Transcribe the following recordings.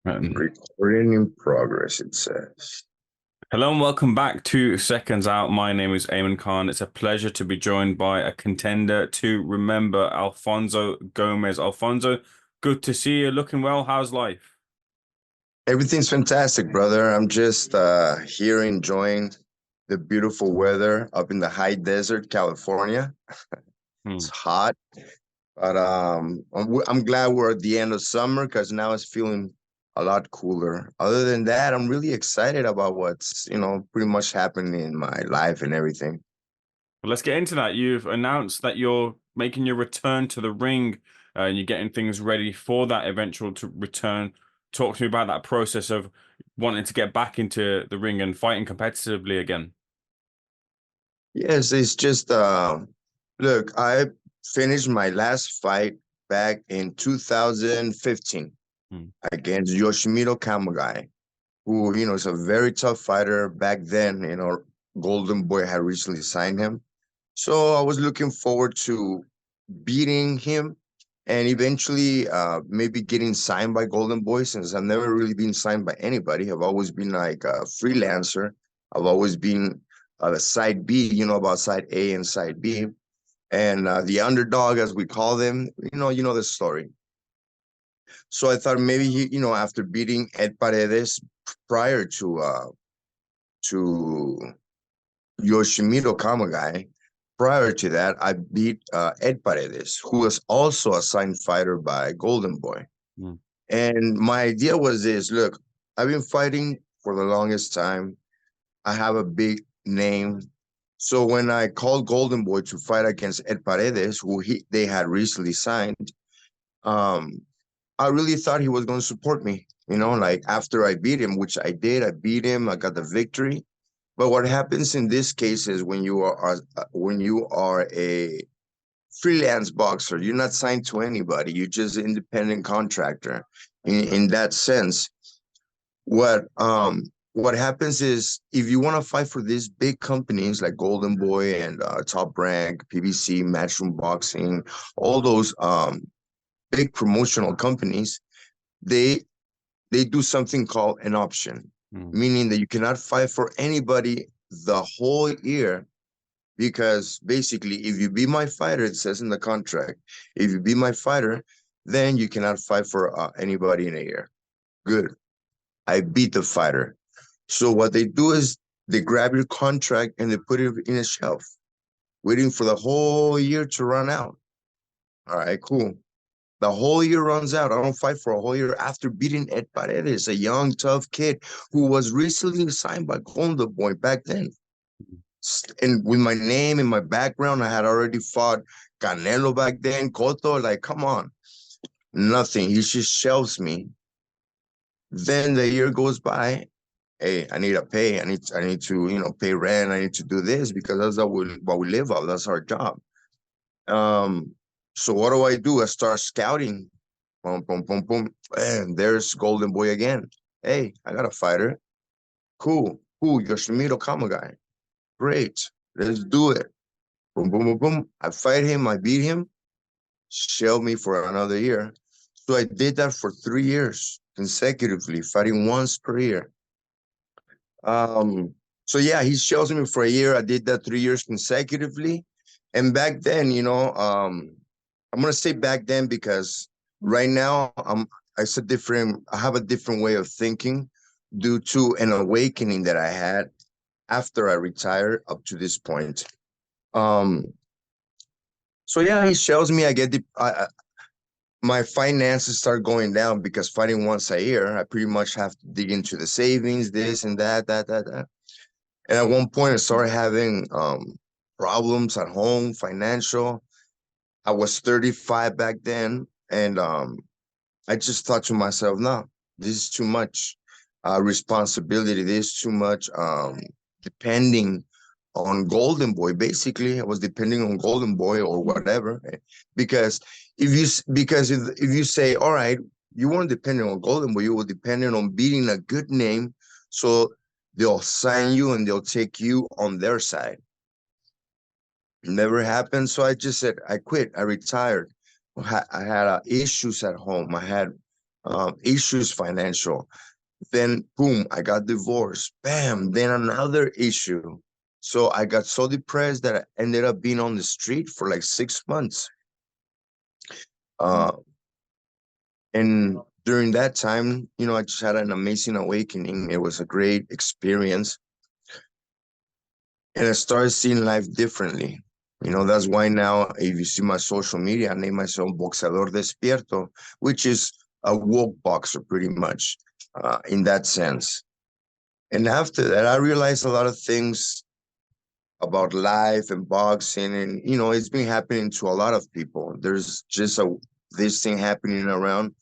Um, Recording in progress, it says. Hello and welcome back to Seconds Out. My name is Eamon Khan. It's a pleasure to be joined by a contender to remember, Alfonso Gomez. Alfonso, good to see you. Looking well. How's life? Everything's fantastic, brother. I'm just here enjoying the beautiful weather up in the high desert, California. Hmm. It's hot, but I'm glad we're at the end of summer because now it's feeling a lot cooler. Other than that, I'm really excited about what's, pretty much happening in my life and everything. Well, let's get into that. You've announced that you're making your return to the ring, and you're getting things ready for that eventual to return. Talk to me about that process of wanting to get back into the ring and fighting competitively again. Yes, it's just look, I finished my last fight back in 2015 Hmm. against Yoshimiro Kamagai, who, is a very tough fighter back then. Golden Boy had recently signed him. So I was looking forward to beating him and eventually maybe getting signed by Golden Boy since I've never really been signed by anybody. I've always been like a freelancer. I've always been a side B, about side A and side B. And the underdog, as we call them, you know the story. So I thought maybe after beating Ed Paredes prior to Yoshimiro Kamagai, prior to that, I beat Ed Paredes, who was also a signed fighter by Golden Boy. Hmm. And my idea was this: look, I've been fighting for the longest time. I have a big name. So when I called Golden Boy to fight against Ed Paredes, who they had recently signed, um, I really thought he was going to support me. Like after I beat him, which I did, I beat him, I got the victory. But what happens in this case is when you are a freelance boxer, you're not signed to anybody. You're just an independent contractor. In that sense, what happens is if you want to fight for these big companies like Golden Boy and Top Rank, PBC, Matchroom Boxing, all those big promotional companies, they they do something called an option, Hmm. meaning that you cannot fight for anybody the whole year because basically, if you be my fighter, it says in the contract, if you be my fighter, then you cannot fight for anybody in a year. Good. I beat the fighter. So what they do is they grab your contract and they put it in a shelf, waiting for the whole year to run out. All right, cool. The whole year runs out. I don't fight for a whole year after beating Ed Paredes, a young, tough kid who was recently signed by Golden Boy back then. And with my name and my background, I had already fought Canelo back then, Cotto. Like, come on, nothing. He just shelves me. Then the year goes by. Hey, I need to pay. I need to, pay rent. I need to do this because that's what we live off. That's our job. Um, so what do I do? I start scouting. Boom, boom, boom, boom. And there's Golden Boy again. Hey, I got a fighter. Cool. Cool. Yoshimiro Kamagai. Great. Let's do it. Boom, boom, boom, boom. I fight him. I beat him. Shelled me for another year. So I did that for 3 years consecutively, fighting once per year. Um, so yeah, he shells me for a year. I did that 3 years consecutively. And back then, I'm gonna say back then because right now I have a different way of thinking due to an awakening that I had after I retired up to this point. Um, so yeah, he shells me. My finances start going down because fighting once a year, I pretty much have to dig into the savings, this and that. And at one point, I started having problems at home, financial. I was 35 back then, and I just thought to myself, no, this is too much responsibility. This is too much depending on Golden Boy. Basically, I was depending on Golden Boy or whatever, because if you say, all right, you weren't depending on Golden Boy, you were dependent on beating a good name, so they'll sign you and they'll take you on their side. Never happened. So I just said, I quit. I retired. I had issues at home. I had issues financial. Then boom, I got divorced. Bam, then another issue. So I got so depressed that I ended up being on the street for like 6 months. And during that time, I just had an amazing awakening. It was a great experience. And I started seeing life differently. That's why now, if you see my social media, I name myself Boxeador Despierto, which is a woke boxer, pretty much, in that sense. And after that, I realized a lot of things about life and boxing, and it's been happening to a lot of people. There's just this thing happening around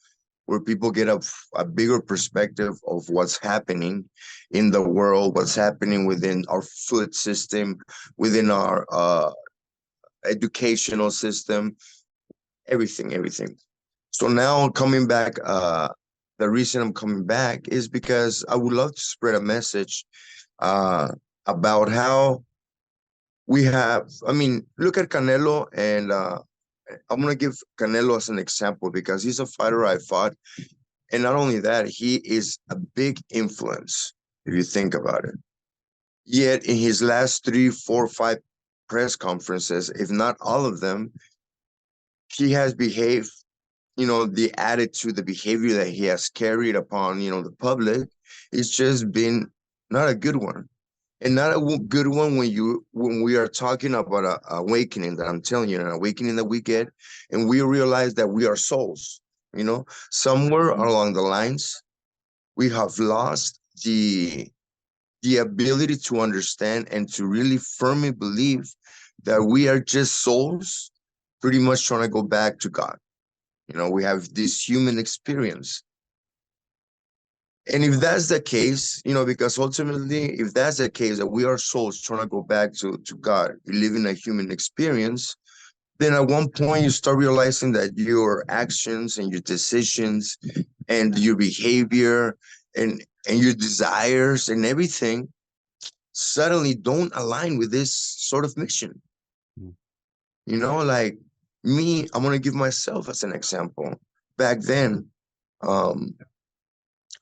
where people get a bigger perspective of what's happening in the world, what's happening within our food system, within our educational system, everything. So now coming back, the reason I'm coming back is because I would love to spread a message about how we have, look at Canelo, and I'm going to give Canelo as an example because he's a fighter I fought. And not only that, he is a big influence, if you think about it. Yet in his last 3, 4, 5 press conferences, if not all of them, he has behaved, the attitude, the behavior that he has carried upon, the public, it's just been not a good one. And not a good one when we are talking about an awakening that I'm telling you, an awakening that we get, and we realize that we are souls. Somewhere along the lines, we have lost the ability to understand and to really firmly believe that we are just souls, pretty much trying to go back to God. We have this human experience. And if that's the case, because ultimately, if that's the case, that we are souls trying to go back to God, living a human experience, then at one point you start realizing that your actions and your decisions and your behavior and your desires and everything suddenly don't align with this sort of mission. Like me, I'm going to give myself as an example. Back then,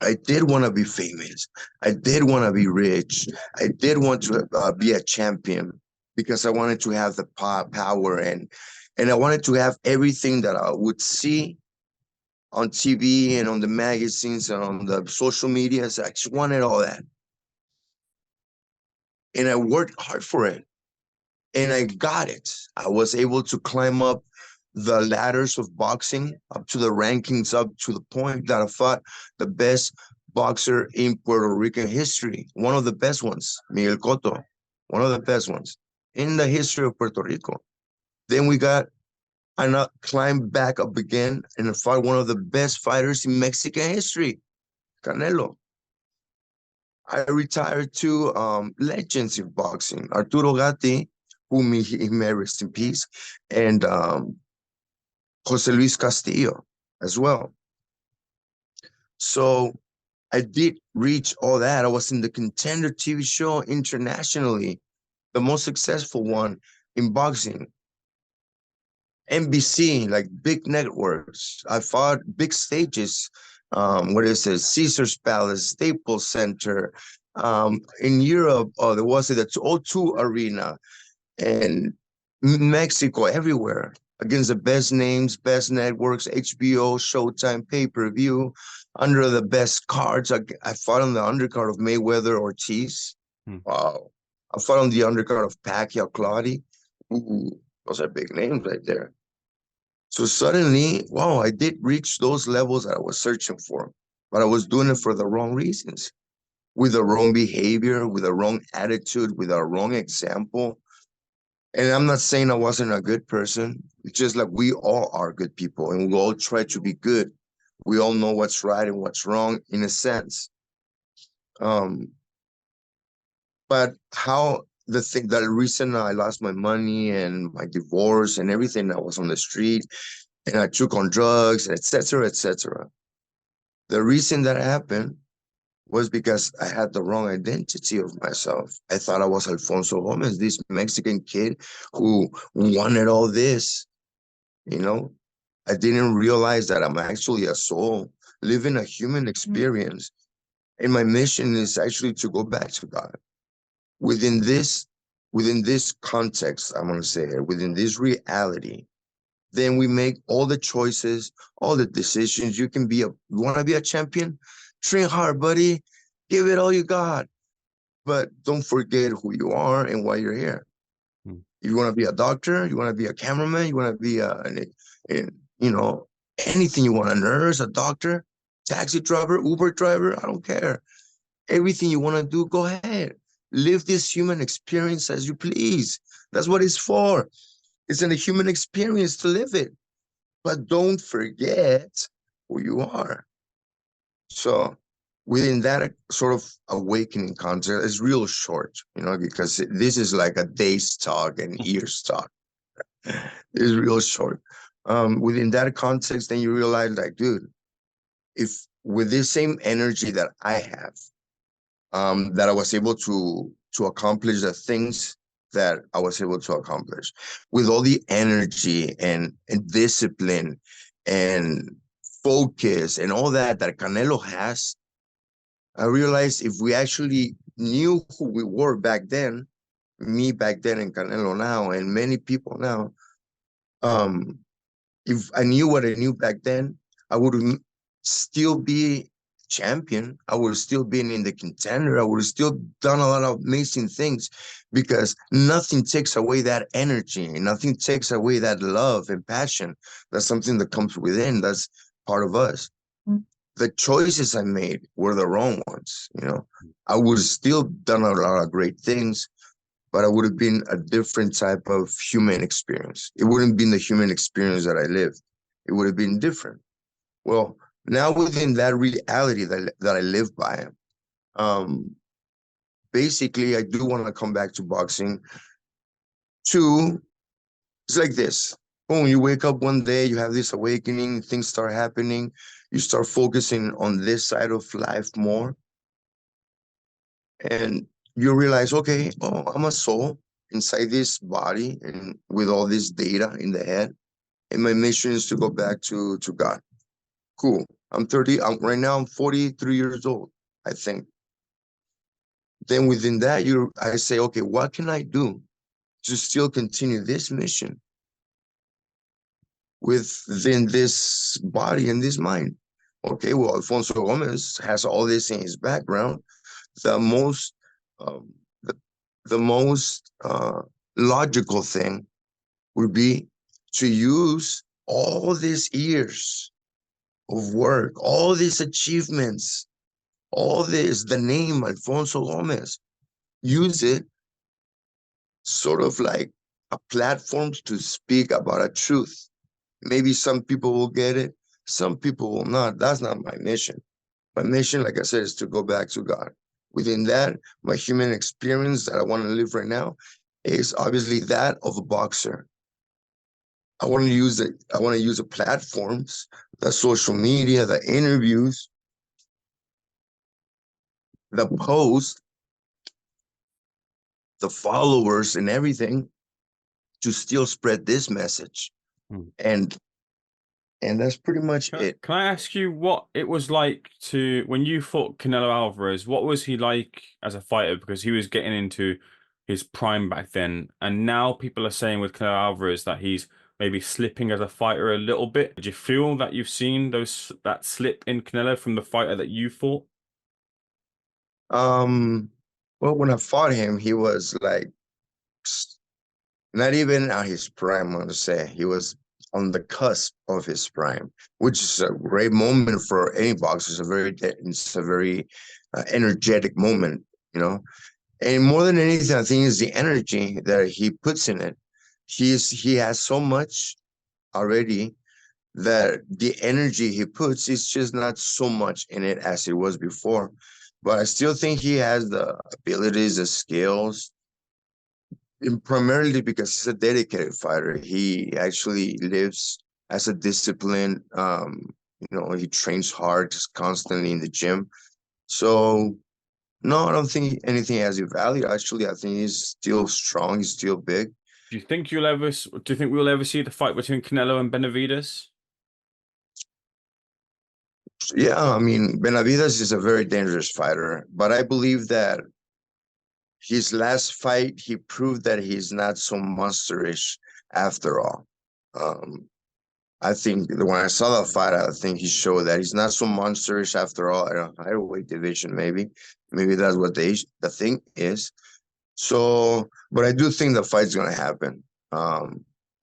I did want to be famous. I did want to be rich. I did want to be a champion because I wanted to have the power and I wanted to have everything that I would see on TV and on the magazines and on the social media. So I just wanted all that. And I worked hard for it. And I got it. I was able to climb up the ladders of boxing, up to the rankings, up to the point that I fought the best boxer in Puerto Rican history. One of the best ones, Miguel Cotto, one of the best ones in the history of Puerto Rico. Then I climbed back up again and fought one of the best fighters in Mexican history, Canelo. I retired to legends in boxing, Arturo Gatti, whom he may rest in peace, and Jose Luis Castillo as well. So I did reach all that. I was in the Contender TV show internationally, the most successful one in boxing. NBC, like big networks. I fought big stages. What is it? Caesar's Palace, Staples Center. In Europe, there was the O2 Arena, and Mexico, everywhere, against the best names, best networks, HBO, Showtime, pay-per-view, under the best cards. I fought on the undercard of Mayweather Ortiz. Wow. I fought on the undercard of Pacquiao Claudio. Ooh, those are big names right there. So suddenly, wow, I did reach those levels that I was searching for, but I was doing it for the wrong reasons, with the wrong behavior, with the wrong attitude, with a wrong example. And I'm not saying I wasn't a good person. It's just like we all are good people and we all try to be good. We all know what's right and what's wrong in a sense. But the reason I lost my money and my divorce and everything, I was on the street and I took on drugs, etc., etc. The reason that happened was because I had the wrong identity of myself. I thought I was Alfonso Gomez, this Mexican kid who wanted all this, I didn't realize that I'm actually a soul living a human experience. And my mission is actually to go back to God. Within this, within this context, I'm gonna say it, within this reality, then we make all the choices, all the decisions. You can be a, you wanna be a champion? Train hard, buddy. Give it all you got. But don't forget who you are and why you're here. You want to be a doctor, you want to be a cameraman, you want to be you know, anything you want, a nurse, a doctor, taxi driver, Uber driver, I don't care. Everything you want to do, go ahead. Live this human experience as you please. That's what it's for. It's a human experience to live it. But don't forget who you are. So within that sort of awakening concept, it's real short, you know, because this is like a day's talk and year's talk. It's real short. Within that context, then you realize, like, dude, if with this same energy that I have, that I was able to accomplish the things that I was able to accomplish, with all the energy and discipline and focus and all that Canelo has, I realized if we actually knew who we were back then, me back then and Canelo now, and many people now, if I knew what I knew back then, I would still be champion. I would have still been in the contender. I would have still done a lot of amazing things, because nothing takes away that energy. Nothing takes away that love and passion. That's something that comes within. That's part of us. The choices I made were the wrong ones. You know, I would have still done a lot of great things, but I would have been a different type of human experience. It wouldn't have been the human experience that I lived. It would have been different. Well, now within that reality that I live by, basically, I do want to come back to boxing. It's like this. When you wake up one day, you have this awakening, things start happening, you start focusing on this side of life more, and you realize, okay, oh, I'm a soul inside this body and with all this data in the head, and my mission is to go back to God. Cool. I'm 30. Right now I'm 43 years old, I think. Then within that, I say, okay, what can I do to still continue this mission within this body and this mind? Okay, well, Alfonso Gomez has all this in his background. The most um, the most logical thing would be to use all these years of work, all these achievements, all this, the name Alfonso Gomez, use it sort of like a platform to speak about a truth. Maybe some people will get it, some people will not. That's not my mission. My mission, like I said, is to go back to God. Within that, my human experience that I want to live right now is obviously that of a boxer. I want to use it. I want to use the platforms, the social media, the interviews, the posts, the followers, and everything to still spread this message. And that's pretty much it. Can I ask you what it was like to when you fought Canelo Alvarez? What was he like as a fighter? Because he was getting into his prime back then, and now people are saying with Canelo Alvarez that he's maybe slipping as a fighter a little bit. Did you feel that you've seen that slip in Canelo from the fighter that you fought? Well, when I fought him, he was like not even at his prime, I want to say. He was on the cusp of his prime, which is a great moment for any boxer. It's a very energetic moment, you know. And more than anything, I think is the energy that he puts in it. He has so much already that the energy he puts is just not so much in it as it was before. But I still think he has the abilities, the skills, and primarily because he's a dedicated fighter. He actually lives as a discipline. You know, he trains hard, just constantly in the gym. So no, I don't think anything has value. Actually, I think he's still strong. He's still big. Do you think we'll ever see the fight between Canelo and Benavidez? Yeah, I mean, Benavides is a very dangerous fighter, but I believe that his last fight, he proved that he's not so monsterish after all. Um, I think when I saw that fight, I think he showed that he's not so monsterish after all. I don't higher weight division, maybe that's what the thing is. So, but I do think the fight's gonna happen.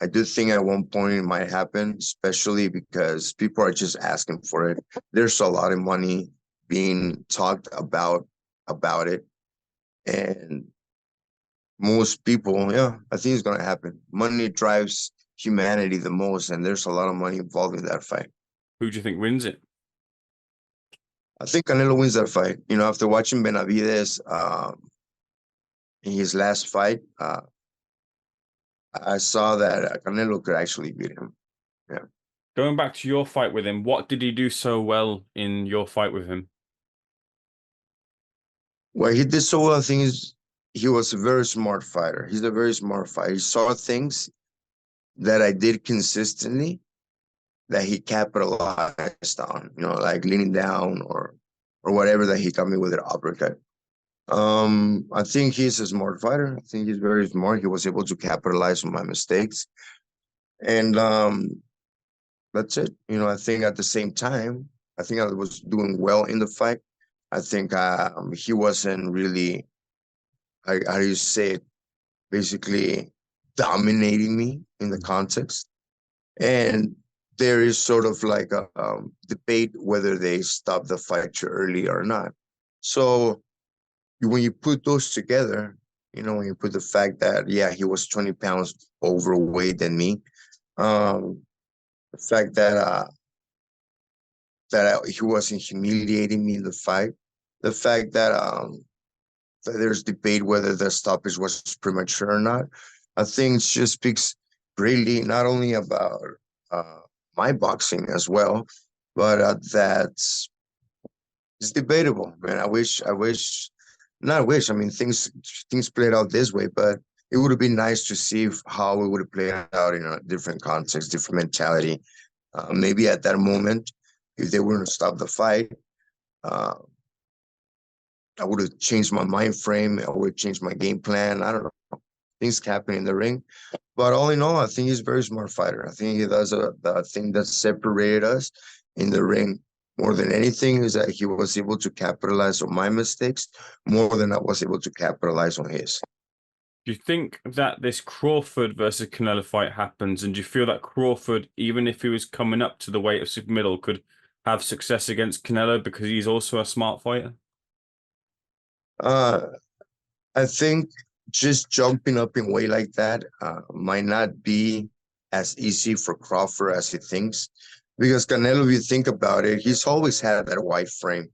I do think at one point it might happen, especially because people are just asking for it. There's a lot of money being talked about it, and most people, yeah, I think it's gonna happen. Money drives humanity the most, and there's a lot of money involved in that fight. Who do you think wins it? I think Canelo wins that fight. You know, after watching Benavides in his last fight, I saw that Canelo could actually beat him. Yeah. Going back to your fight with him, what did he do so well in your fight with him? What he did so well, I think, is he was a very smart fighter. He's a very smart fighter. He saw things that I did consistently that he capitalized on, you know, like leaning down or whatever that he got me with an uppercut. I think he's a smart fighter. I think he's very smart. He was able to capitalize on my mistakes. And that's it. You know, I think at the same time, I think I was doing well in the fight. I think he wasn't really, how do you say it, basically dominating me in the context. And there is sort of like a debate whether they stop the fight too early or not. So when you put those together, you know, when you put the fact that, yeah, he was 20 pounds overweight than me, the fact that he wasn't humiliating me in the fight, the fact that there's debate whether the stoppage was premature or not, I think it just speaks greatly not only about uh, my boxing as well, but that's it's debatable, man. Not wish. I mean, things played out this way, but it would have been nice to see how it would have played out in a different context, different mentality. Maybe at that moment, if they wouldn't stop the fight, uh, I would have changed my mind frame. I would have changed my game plan. I don't know. Things happen in the ring. But all in all, I think he's a very smart fighter. I think he does the thing that separated us in the ring more than anything is that he was able to capitalize on my mistakes more than I was able to capitalize on his. Do you think that this Crawford versus Canelo fight happens, and do you feel that Crawford, even if he was coming up to the weight of super middle, could have success against Canelo because he's also a smart fighter? Uh, I think just jumping up in weight like that might not be as easy for Crawford as he thinks. Because Canelo, if you think about it, he's always had that wide frame.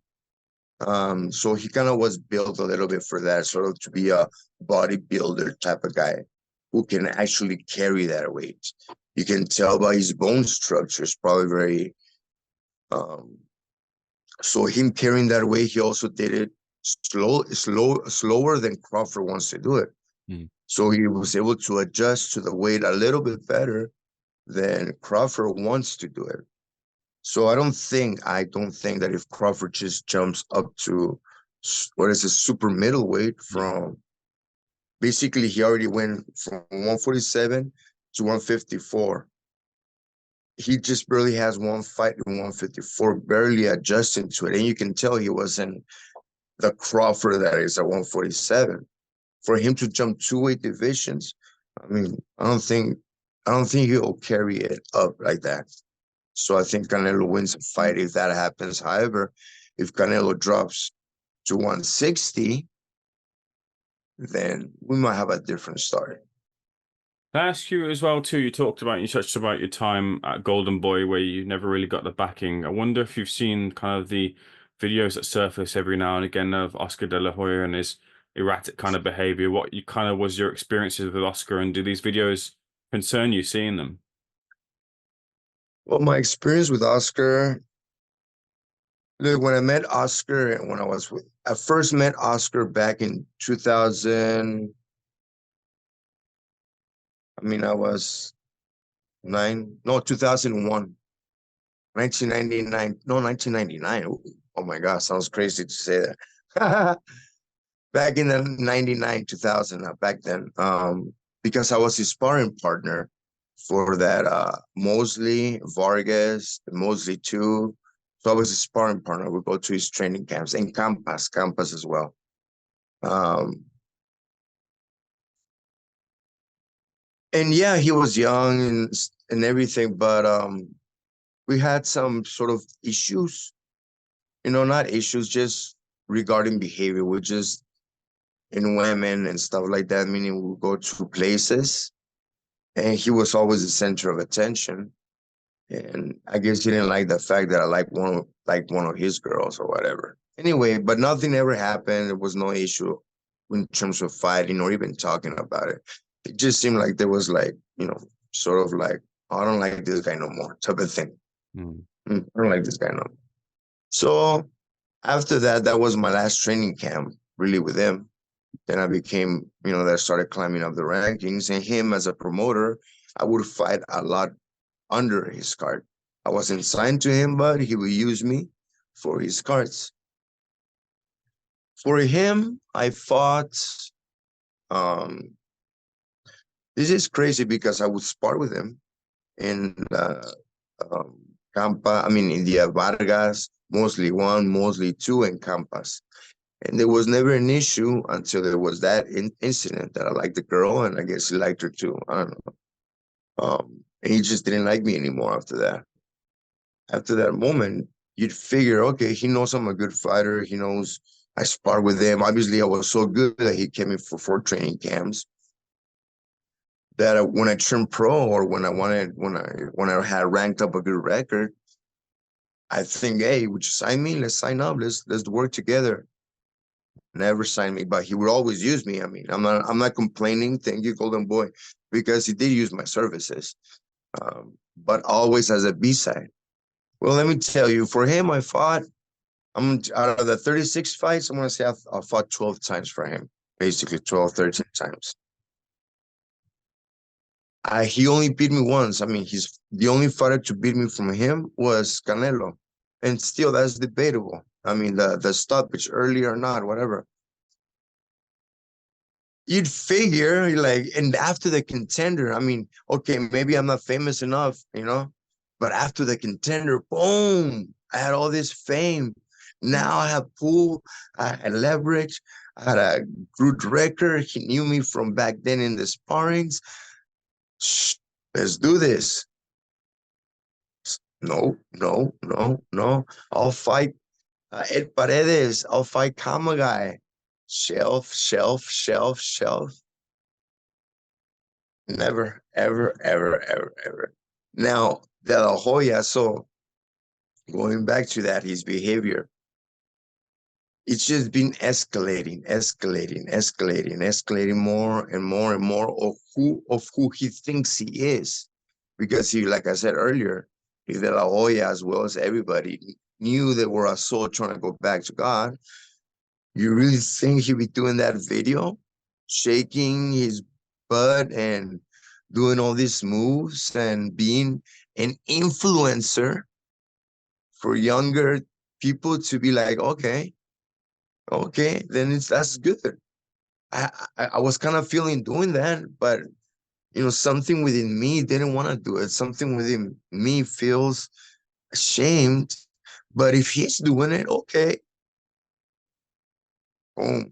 So he kind of was built a little bit for that, sort of to be a bodybuilder type of guy who can actually carry that weight. You can tell by his bone structure is probably very um so him carrying that weight, he also did it slower than Crawford wants to do it. Mm. So he was able to adjust to the weight a little bit better than Crawford wants to do it. So I don't think that if Crawford just jumps up to what is a super middleweight Yeah. from basically he already went from 147 to 154. He just barely has one fight in 154, barely adjusting to it. And you can tell he wasn't the Crawford that is at 147. For him to jump two weight divisions, I mean, I don't think he'll carry it up like that. So I think Canelo wins a fight if that happens. However, if Canelo drops to 160, then we might have a different story. Can I ask you as well too? You touched about your time at Golden Boy where you never really got the backing. I wonder if you've seen kind of the videos that surface every now and again of Oscar De La Hoya and his erratic kind of behavior. What you kind of was your experiences with Oscar, and do these videos concern you seeing them? Well, my experience with Oscar, look, when I met Oscar, I first met Oscar back in 2000. I mean, I was 2001. 1999, no, 1999. Oh my God, sounds crazy to say that. Back in the 99, 2000, back then, because I was his sparring partner for that Mosley, Vargas, Mosley 2. So I was his sparring partner. We go to his training camps and Campas as well. Um, and yeah, he was young and everything, but we had some sort of issues, not issues, just regarding behavior. We just in women and stuff like that, meaning we would go to places and he was always the center of attention. And I guess he didn't like the fact that I like one of his girls or whatever. Anyway, but nothing ever happened. There was no issue in terms of fighting or even talking about it. It just seemed like there was like, sort of like, oh, I don't like this guy no more type of thing. I don't like this guy no more. So after that, that was my last training camp really with him. Then I became, that I started climbing up the rankings, and him as a promoter, I would fight a lot under his card. I wasn't signed to him, but he would use me for his cards. For him, I fought. This is crazy because I would spar with him in Campa. I mean, in the Vargas, Mosley 1, Mosley 2, and Campas. And there was never an issue until there was that incident that I liked the girl, and I guess he liked her too. I don't know. And he just didn't like me anymore after that. After that moment, you'd figure, okay, he knows I'm a good fighter. He knows I spar with him. Obviously, I was so good that he kept me for 4 training camps. That when I turned pro, or when I had ranked up a good record, I think, hey, would you sign me? Let's sign up. Let's work together. Never signed me, but he would always use me. I mean, I'm not complaining. Thank you, Golden Boy, because he did use my services, but always as a B-side. Well, let me tell you, for him, I fought. Out of the 36 fights, I'm gonna say I fought 12 times for him, basically 12, 13 times. He only beat me once. I mean, he's the only fighter to beat me from him was Canelo, and still that's debatable. I mean, the stoppage early or not, whatever. You'd figure like, and after the Contender, I mean, okay, maybe I'm not famous enough, but after the Contender, boom, I had all this fame. Now I have pull, I had leverage, I had a good record. He knew me from back then in the sparrings. Shh, let's do this. No, no, no, no. I'll fight Ed Paredes. I'll fight Kamagai. Shelf, shelf, shelf, shelf. Never, ever, ever, ever, ever. Now, De La Hoya, so going back to that, his behavior, it's just been escalating, escalating, escalating, escalating more and more and more of who he thinks he is. Because he, like I said earlier, if De La Hoya, as well as everybody, knew they were a soul trying to go back to God, you really think he'd be doing that video, shaking his butt and doing all these moves and being an influencer for younger people to be like, okay, then that's good. I was kind of feeling doing that, but something within me didn't want to do it. Something within me feels ashamed. But if he's doing it, okay. Boom.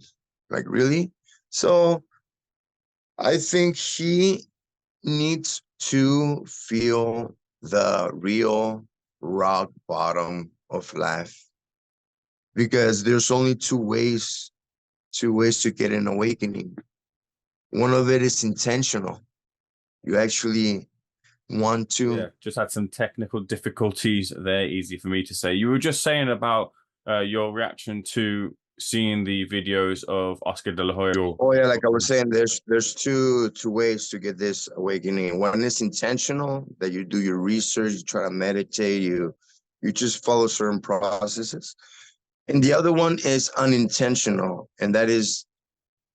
Like, really? So I think he needs to feel the real rock bottom of life, because there's only two ways to get an awakening. One of it is intentional. You actually want to. Yeah, just had some technical difficulties there. Easy for me to say. You were just saying about your reaction to seeing the videos of Oscar De La Hoya. Oh yeah, like I was saying, there's two ways to get this awakening. One is intentional, that you do your research, you try to meditate, you just follow certain processes. And the other one is unintentional, and that is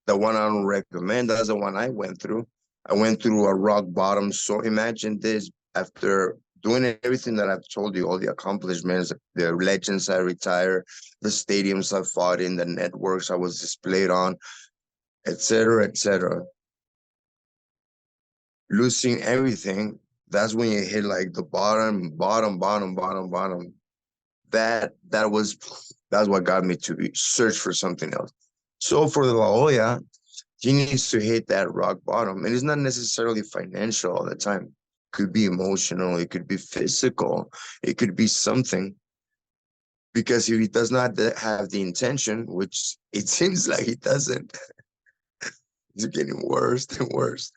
the one I don't recommend. That's the one I went through. I went through a rock bottom. So imagine this: after doing everything that I've told you, all the accomplishments, the legends I retired, the stadiums I fought in, the networks I was displayed on, etc., etc. Losing everything, that's when you hit like the bottom. That's what got me to search for something else. So for the La Hoya, he needs to hit that rock bottom. And it's not necessarily financial all the time. It could be emotional, it could be physical, it could be something. Because if he does not have the intention, which it seems like he doesn't, it's getting worse and worse,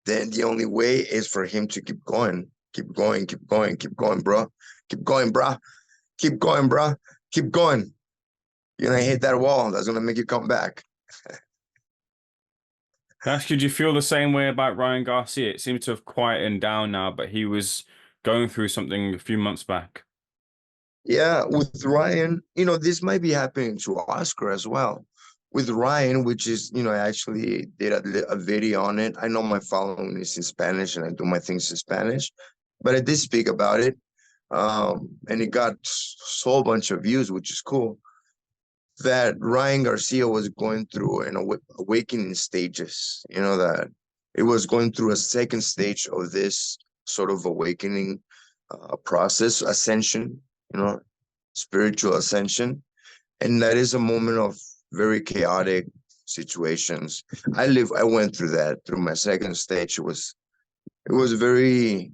then the only way is for him to keep going, keep going, keep going, keep going, bro. Keep going, bro. Keep going, bro. Keep going. You're gonna hit that wall. That's gonna make you come back. Did you feel the same way about Ryan Garcia? It seems to have quietened down now, but he was going through something a few months back. Yeah, with Ryan, this might be happening to Oscar as well. With Ryan, which is, I actually did a video on it. I know my following is in Spanish and I do my things in Spanish, but I did speak about it. And it got so bunch of views, which is cool. That Ryan Garcia was going through an awakening stages, that it was going through a second stage of this sort of awakening process, ascension, spiritual ascension. And that is a moment of very chaotic situations. I went through that through my second stage. It was very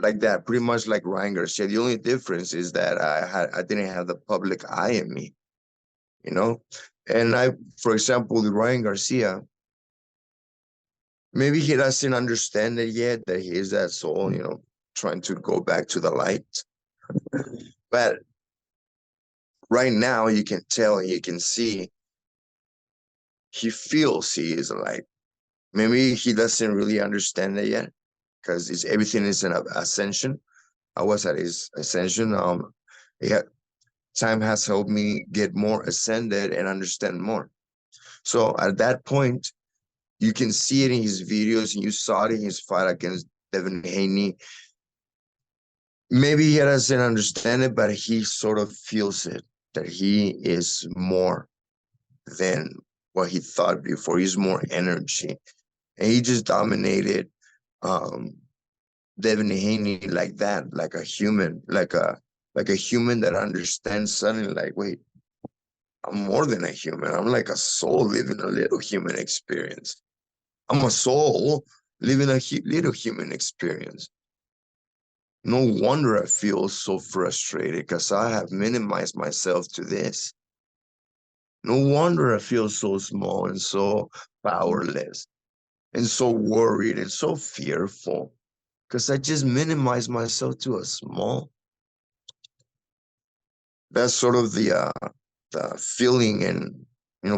like that, pretty much like Ryan Garcia. The only difference is that I didn't have the public eye in me, And for example, with Ryan Garcia, maybe he doesn't understand it yet that he is that soul, trying to go back to the light. But right now, you can tell and you can see he feels he is a light. Maybe he doesn't really understand it yet because everything is an ascension. I was at his ascension. Time has helped me get more ascended and understand more. So at that point, you can see it in his videos, and you saw it in his fight against Devin Haney. Maybe he doesn't understand it, but he sort of feels it, that he is more than what he thought before. He's more energy. And he just dominated Devin Haney like that, like a human, like a human that understands suddenly, like, wait, I'm more than a human. I'm like a soul living a little human experience. I'm a soul living a little human experience. No wonder I feel so frustrated because I have minimized myself to this. No wonder I feel so small and so powerless and so worried and so fearful because I just minimized myself to a small. That's sort of the feeling and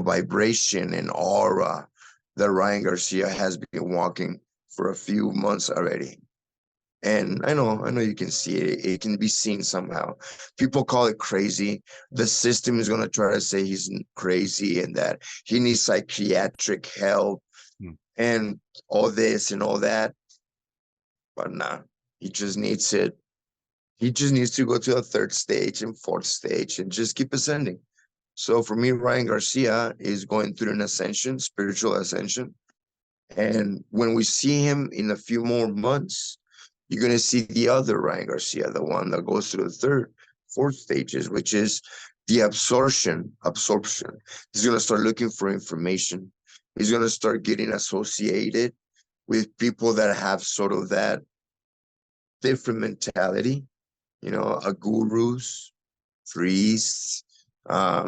vibration and aura that Ryan Garcia has been walking for a few months already. And I know you can see it. It can be seen somehow. People call it crazy. The system is going to try to say he's crazy and that he needs psychiatric help and all this and all that. But nah, he just needs it. He just needs to go to a third stage and fourth stage and just keep ascending. So for me, Ryan Garcia is going through an ascension, spiritual ascension. And when we see him in a few more months, you're going to see the other Ryan Garcia, the one that goes through the third, fourth stages, which is the absorption. He's going to start looking for information. He's going to start getting associated with people that have sort of that different mentality, a gurus, priests.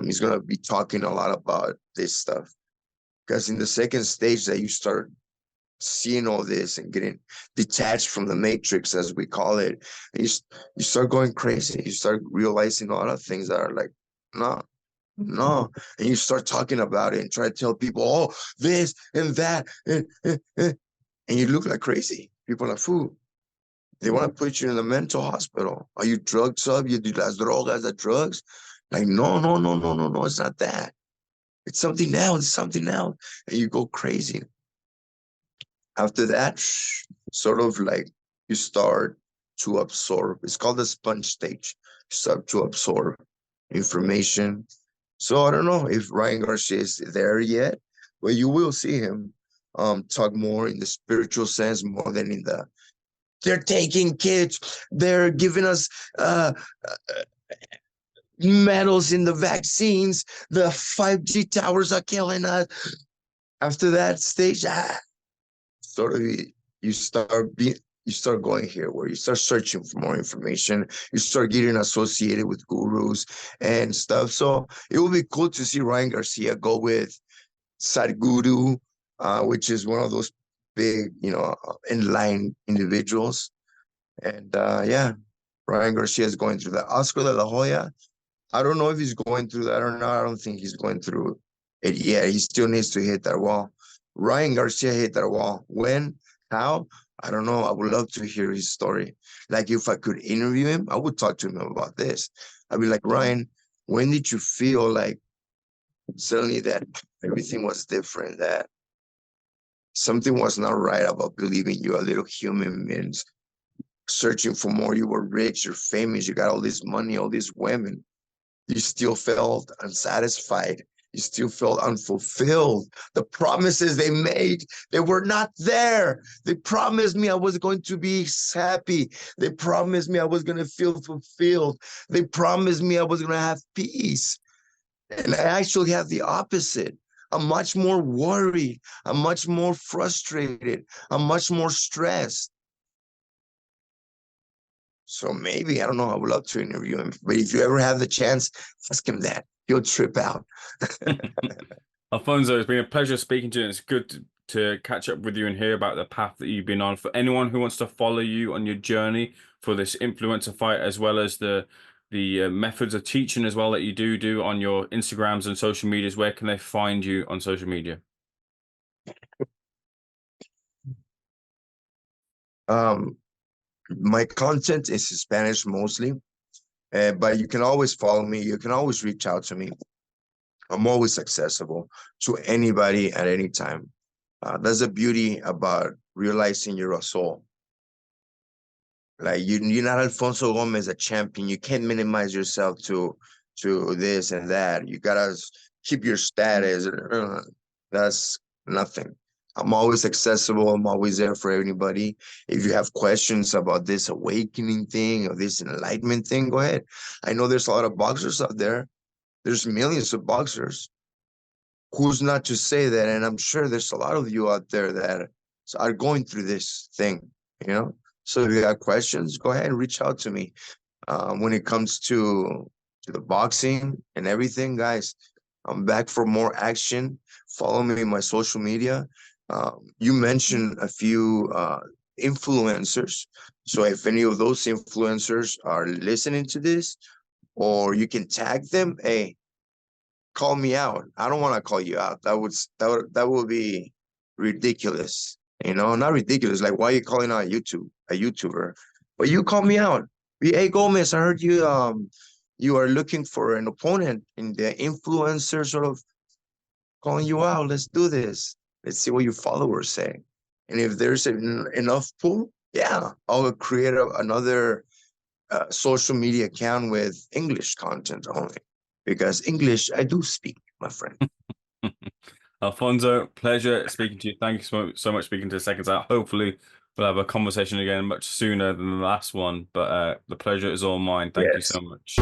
He's going to be talking a lot about this stuff. Because in the second stage that you start seeing all this and getting detached from the matrix, as we call it, and you start going crazy. You start realizing a lot of things that are like, no. And you start talking about it and try to tell people, oh, this and that. And you look like crazy. People are fool. They want to put you in the mental hospital. Are you drugged up? You do las drogas, the drugs? Like, no. It's not that. It's something else. It's something else. And you go crazy. After that, sort of like you start to absorb. It's called the sponge stage. You start to absorb information. So I don't know if Ryan Garcia is there yet, but you will see him talk more in the spiritual sense more than in the they're taking kids, they're giving us medals in the vaccines, the 5G towers are killing us. After that stage, sort of you start going here where you start searching for more information, you start getting associated with gurus and stuff. So it will be cool to see Ryan Garcia go with Sadhguru, which is one of those big, in-line individuals. And yeah, Ryan Garcia is going through that. Oscar de la Hoya, I don't know if he's going through that or not. I don't think he's going through it yet. He still needs to hit that wall. Ryan Garcia hit that wall. When? How? I don't know. I would love to hear his story. Like if I could interview him, I would talk to him about this. I'd be like, Ryan, when did you feel like suddenly that everything was different, that something was not right about believing you a little human beings, searching for more, you were rich, you're famous, you got all this money, all these women, you still felt unsatisfied, you still felt unfulfilled. The promises they made, they were not there. They promised me I was going to be happy. They promised me I was going to feel fulfilled. They promised me I was going to have peace. And I actually have the opposite. I'm much more worried. I'm much more frustrated. I'm much more stressed. So maybe, I don't know, I would love to interview him. But if you ever have the chance, ask him that. He'll trip out. Alfonso, it's been a pleasure speaking to you. It's good to catch up with you and hear about the path that you've been on. For anyone who wants to follow you on your journey for this influencer fight, as well as the methods of teaching as well that you do on your Instagrams and social medias, where can they find you on social media? My content is in Spanish mostly, but you can always follow me. You can always reach out to me. I'm always accessible to anybody at any time. That's the beauty about realizing you're a soul. Like you're not Alfonso Gomez, a champion. You can't minimize yourself to this and that. You gotta keep your status. That's nothing. I'm always accessible. I'm always there for anybody. If you have questions about this awakening thing or this enlightenment thing, go ahead. I know there's a lot of boxers out there. There's millions of boxers. Who's not to say that? And I'm sure there's a lot of you out there that are going through this thing, So if you got questions, go ahead and reach out to me. When it comes to the boxing and everything, guys, I'm back for more action. Follow me in my social media. You mentioned a few influencers. So if any of those influencers are listening to this, or you can tag them, hey, call me out. I don't want to call you out. That would be ridiculous. Not ridiculous. Like, why are you calling out a YouTuber? But you call me out. Hey, Gomez, I heard you are looking for an opponent in the influencer sort of calling you out. Let's do this. Let's see what your followers say. And if there's enough pull, yeah, I'll create another social media account with English content only, because English I do speak, my friend. Alfonso, pleasure speaking to you. Thank you so much speaking to Seconds Out. Hopefully we'll have a conversation again much sooner than the last one, but the pleasure is all mine. Thank you so much.